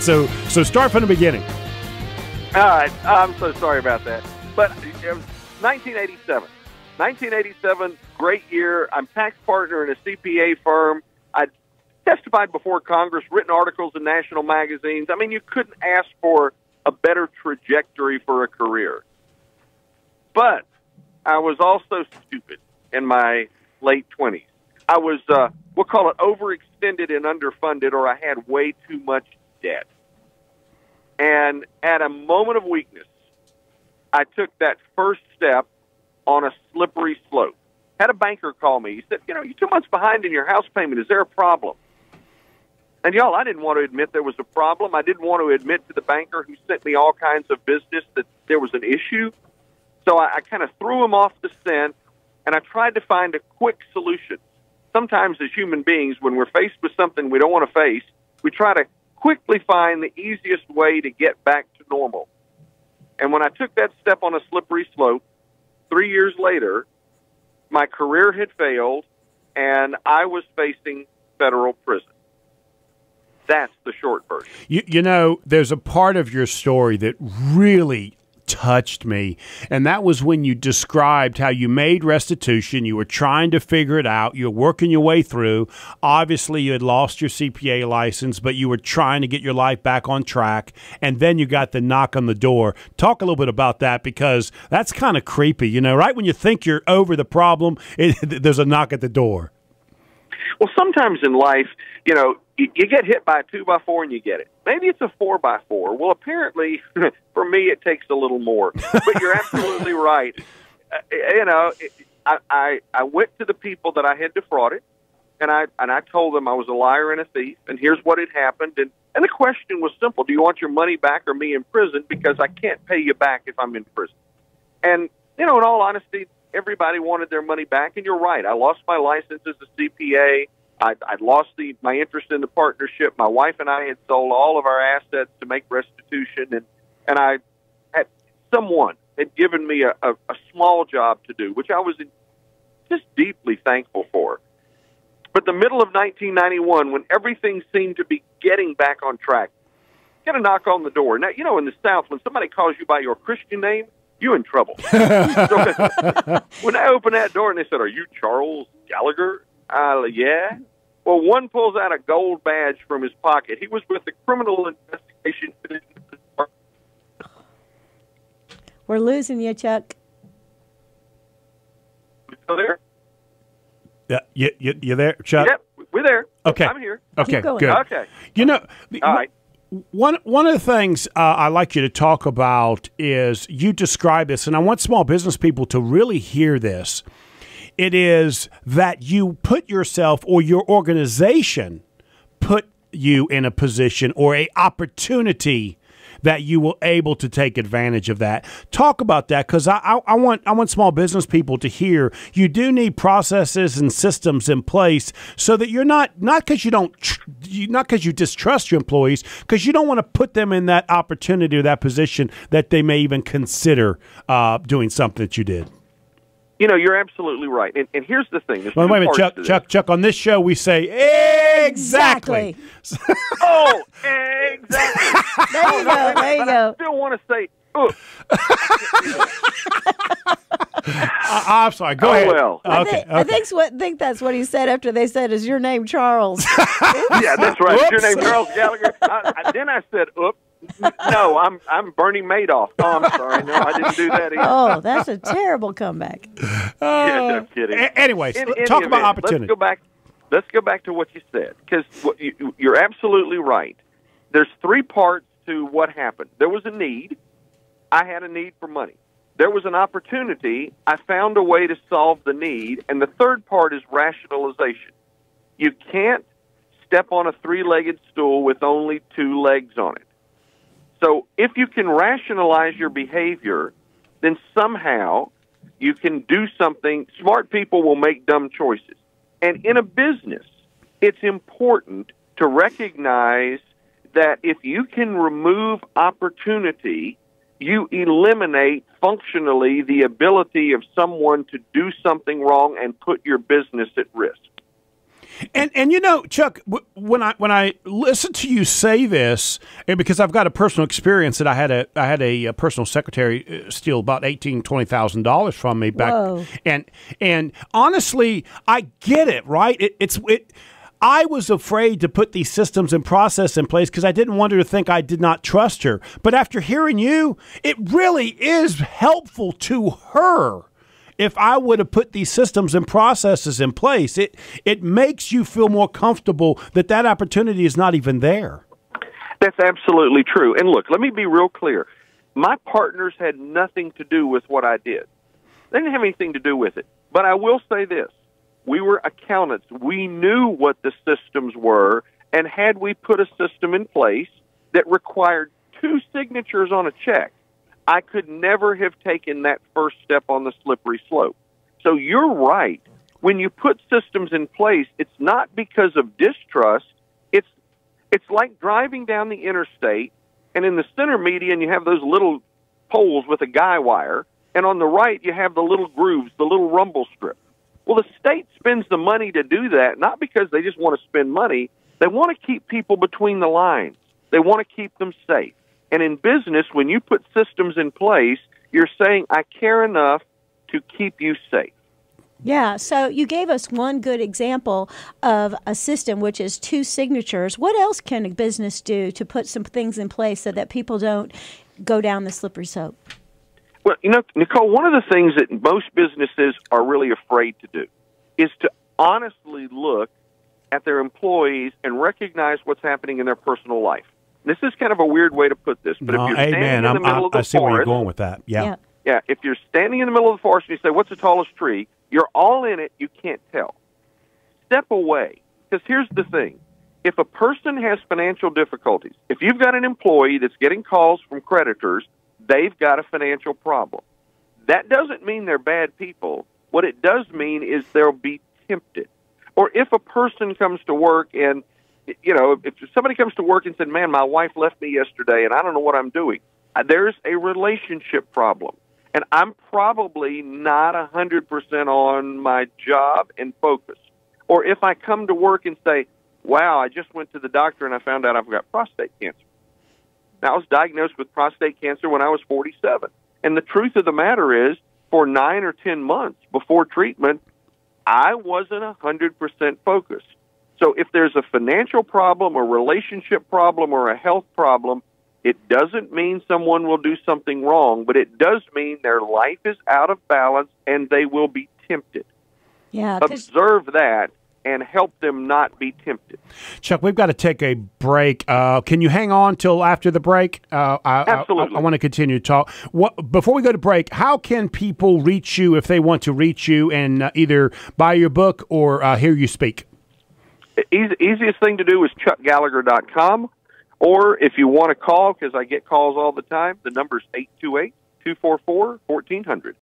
So start from the beginning. All right, I'm so sorry about that. But it was 1987. 1987, great year. I'm tax partner in a CPA firm. I testified before Congress, written articles in national magazines. I mean, you couldn't ask for a better trajectory for a career. But I was also stupid in my late 20s. I was, we'll call it overextended and underfunded, or I had way too much debt. And at a moment of weakness, I took that first step on a slippery slope. Had a banker call me. He said, you're 2 months behind in your house payment. Is there a problem? And, y'all, I didn't want to admit there was a problem. I didn't want to admit to the banker who sent me all kinds of business that there was an issue. So I kind of threw him off the scent, and I tried to find a quick solution. Sometimes as human beings, when we're faced with something we don't want to face, we try to quickly find the easiest way to get back to normal. And when I took that step on a slippery slope, 3 years later, my career had failed, and I was facing federal prison. That's the short version. You know, there's a part of your story that really touched me, and that was when you described how you made restitution. You were trying to figure it out. You were working your way through. Obviously, you had lost your CPA license, but you were trying to get your life back on track, and then you got the knock on the door. Talk a little bit about that, because that's kind of creepy. You know, right when you think you're over the problem, there's a knock at the door. Well, sometimes in life, you know, you get hit by a 2x4 and you get it. Maybe it's a 4x4. Well, apparently, for me, it takes a little more. But you're absolutely right. You know, I went to the people that I had defrauded, and I told them I was a liar and a thief, and here's what had happened. And the question was simple: do you want your money back or me in prison? Because I can't pay you back if I'm in prison. And you know, in all honesty, everybody wanted their money back, and you're right. I lost my license as a CPA. I'd lost my interest in the partnership. My wife and I had sold all of our assets to make restitution, and I had someone had given me a small job to do, which I was just deeply thankful for. But the middle of 1991, when everything seemed to be getting back on track, get a knock on the door. Now, you know, in the South, when somebody calls you by your Christian name, you're in trouble. So when I opened that door and they said, "Are you Charles Gallagher?" Yeah. Well, one pulls out a gold badge from his pocket. He was with the Criminal Investigation Division. We're losing you, Chuck. You still there? Yeah, you there, Chuck? Yep, we're there. Okay. I'm here. Okay, Keep going. good. Okay. You know, all right. One of the things I'd like you to talk about is you describe this, and I want small business people to really hear this. It is that you put yourself, or your organization put you in a position or a opportunity that you were able to take advantage of that. Talk about that, because I want small business people to hear you do need processes and systems in place so that you're not because you distrust your employees, because you don't want to put them in that opportunity or that position that they may even consider doing something that you did. You know, you're absolutely right. And here's the thing. Well, wait a minute, Chuck, on this show we say exactly. Oh, exactly. There you go. There you go. I still want to say, ugh. I'm sorry. Go ahead. Well. Okay. I think that's what he said after they said, "Is your name Charles?" Yeah, that's right. Oops. Is your name Charles Gallagher? Then I said, oops. No, I'm Bernie Madoff. Oh, I'm sorry. No, I didn't do that either. Oh, that's a terrible comeback. Yeah, no kidding. Anyways, In talk any about event, opportunity. Let's go back to what you said, because you're absolutely right. There's three parts to what happened. There was a need. I had a need for money. There was an opportunity. I found a way to solve the need. And the third part is rationalization. You can't step on a three-legged stool with only two legs on it. So if you can rationalize your behavior, then somehow you can do something. Smart people will make dumb choices. And in a business, it's important to recognize that if you can remove opportunity, you eliminate functionally the ability of someone to do something wrong and put your business at risk. And you know, Chuck, when I listen to you say this, and because I've got a personal experience that I had a personal secretary steal about $20,000 from me back. Whoa. And honestly, I get it, right? I was afraid to put these systems and process in place because I didn't want her to think I did not trust her. But after hearing you, it really is helpful to her. If I would have put these systems and processes in place, it makes you feel more comfortable that opportunity is not even there. That's absolutely true. And look, let me be real clear. My partners had nothing to do with what I did. They didn't have anything to do with it. But I will say this. We were accountants. We knew what the systems were, and had we put a system in place that required 2 signatures on a check, I could never have taken that first step on the slippery slope. So you're right. When you put systems in place, it's not because of distrust. It's like driving down the interstate, and in the center median you have those little poles with a guy wire, and on the right you have the little grooves, the little rumble strip. Well, the state spends the money to do that, not because they just want to spend money. They want to keep people between the lines. They want to keep them safe. And in business, when you put systems in place, you're saying, I care enough to keep you safe. Yeah, so you gave us one good example of a system, which is 2 signatures. What else can a business do to put some things in place so that people don't go down the slippery slope? Well, you know, Nicole, one of the things that most businesses are really afraid to do is to honestly look at their employees and recognize what's happening in their personal life. This is kind of a weird way to put this, but if you're standing in the middle of the I see where you're forest, going with that. Yeah. Yeah, if you're standing in the middle of the forest and you say, what's the tallest tree? You're all in it, you can't tell. Step away, because here's the thing. If a person has financial difficulties, if you've got an employee that's getting calls from creditors, they've got a financial problem. That doesn't mean they're bad people. What it does mean is they'll be tempted. Or if a person comes to work and, you know, if somebody comes to work and said, man, my wife left me yesterday and I don't know what I'm doing, there's a relationship problem. And I'm probably not 100% on my job and focus. Or if I come to work and say, wow, I just went to the doctor and I found out I've got prostate cancer. Now, I was diagnosed with prostate cancer when I was 47. And the truth of the matter is, for 9 or 10 months before treatment, I wasn't 100% focused. So if there's a financial problem, a relationship problem, or a health problem, it doesn't mean someone will do something wrong, but it does mean their life is out of balance and they will be tempted. Yeah, observe that and help them not be tempted. Chuck, we've got to take a break. Can you hang on till after the break? Absolutely. I want to continue to talk. Before we go to break, how can people reach you if they want to reach you and either buy your book or hear you speak? Easiest thing to do is chuckgallagher.com. Or if you want to call, because I get calls all the time, the number is 828-244-1400.